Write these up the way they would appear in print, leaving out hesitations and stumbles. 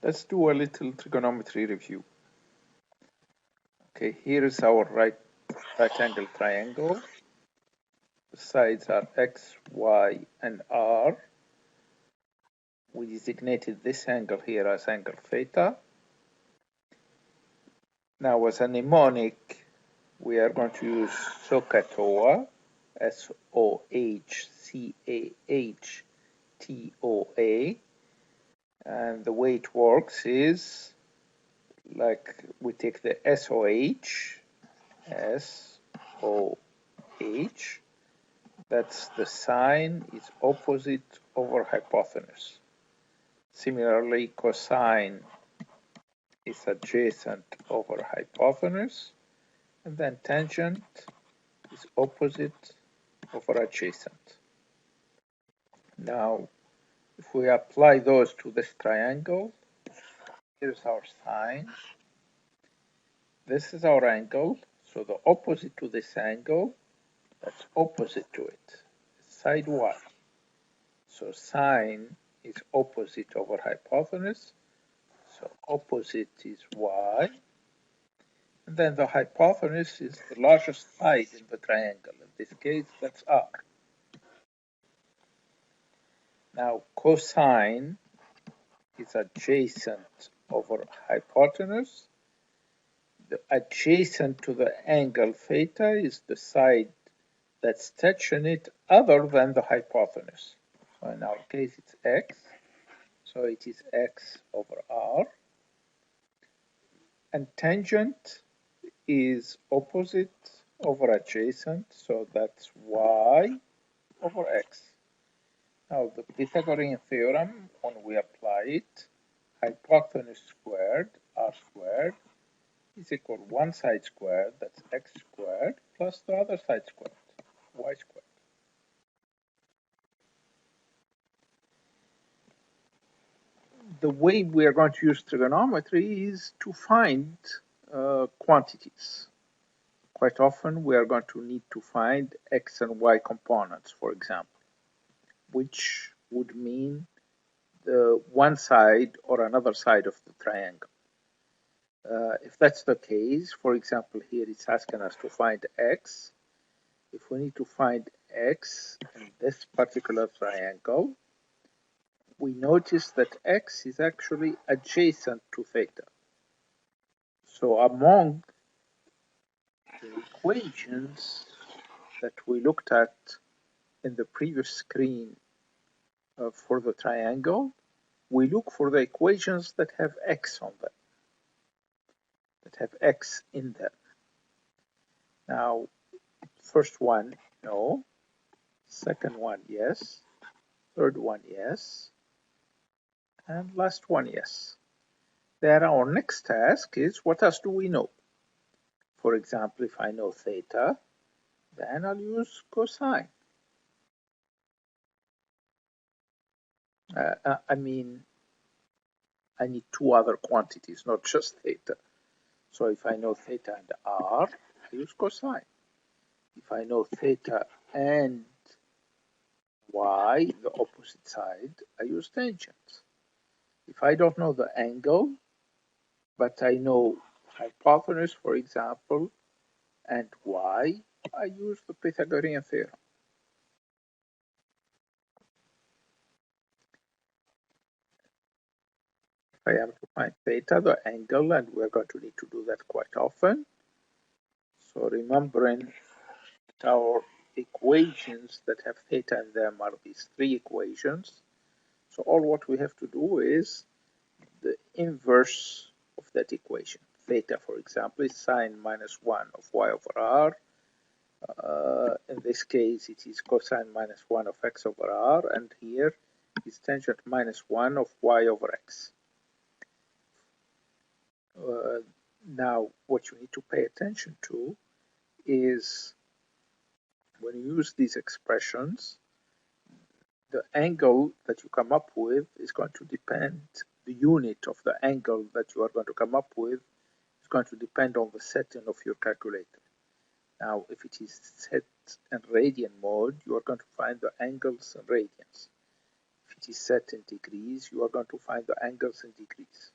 Let's do a little trigonometry review. Okay, here is our right angle triangle. The sides are X, Y, and R. We designated this angle here as angle theta. Now, as a mnemonic, we are going to use SOHCAHTOA, SOHCAHTOA. And the way it works is like we take the SOH, that's the sine is opposite over hypotenuse. Similarly, cosine is adjacent over hypotenuse, and then tangent is opposite over adjacent. Now, if we apply those to this triangle, here's our sine. This is our angle, so the opposite to this angle, that's opposite to it, side y. So sine is opposite over hypotenuse, so opposite is y. And then the hypotenuse is the largest side in the triangle. In this case, that's r. Now, cosine is adjacent over hypotenuse. The adjacent to the angle theta is the side that's touching it other than the hypotenuse. So in our case, it's x. So it is x over r. And tangent is opposite over adjacent, so that's y over x. Now the Pythagorean theorem, when we apply it, hypotenuse squared, r squared, is equal to one side squared, that's x squared, plus the other side squared, y squared. The way we are going to use trigonometry is to find quantities. Quite often we are going to need to find x and y components, for example, which would mean the one side or another side of the triangle. If that's the case, for example, here it's asking us to find x. If we need to find x in this particular triangle, we notice that x is actually adjacent to theta. So among the equations that we looked at in the previous screen for the triangle, we look for the equations that have x on them, that have x in them. Now, first one, no. Second one, yes. Third one, yes. And last one, yes. Then our next task is, what else do we know? For example, if I know theta, then I'll use cosine. I mean, I need two other quantities, not just theta. So if I know theta and r, I use cosine. If I know theta and y, the opposite side, I use tangent. If I don't know the angle, but I know hypotenuse, for example, and y, I use the Pythagorean theorem. If I have to find theta, the angle, and we're going to need to do that quite often. So remembering that our equations that have theta in them are these three equations. So all what we have to do is the inverse of that equation. Theta, for example, is sine minus 1 of y over r. In this case, it is cosine minus 1 of x over r, and here is tangent minus 1 of y over x. Now, what you need to pay attention to is when you use these expressions, the angle that you come up with is going to depend, the unit of the angle that you are going to come up with is going to depend on the setting of your calculator. Now, if it is set in radian mode, you are going to find the angles in radians. If it is set in degrees, you are going to find the angles in degrees.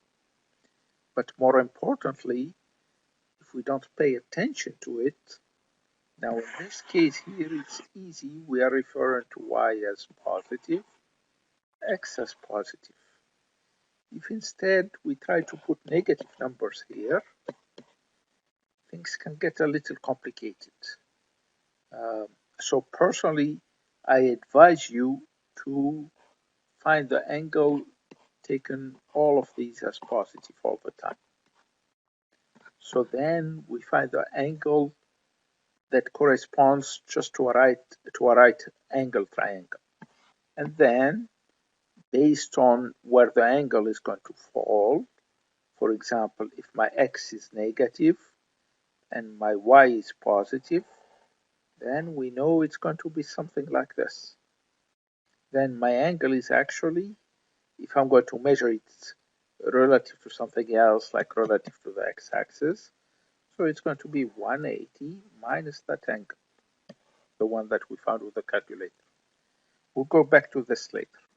But more importantly, if we don't pay attention to it, now in this case here it's easy, we are referring to y as positive, x as positive. If instead we try to put negative numbers here, things can get a little complicated. So personally, I advise you to find the angle taken all of these as positive all the time. So then we find the angle that corresponds just to a right angle triangle. And then based on where the angle is going to fall, for example, if my x is negative and my y is positive, then we know it's going to be something like this. Then my angle is actually, if I'm going to measure it relative to something else, like relative to the x-axis, so it's going to be 180 minus that angle, the one that we found with the calculator. We'll go back to this later.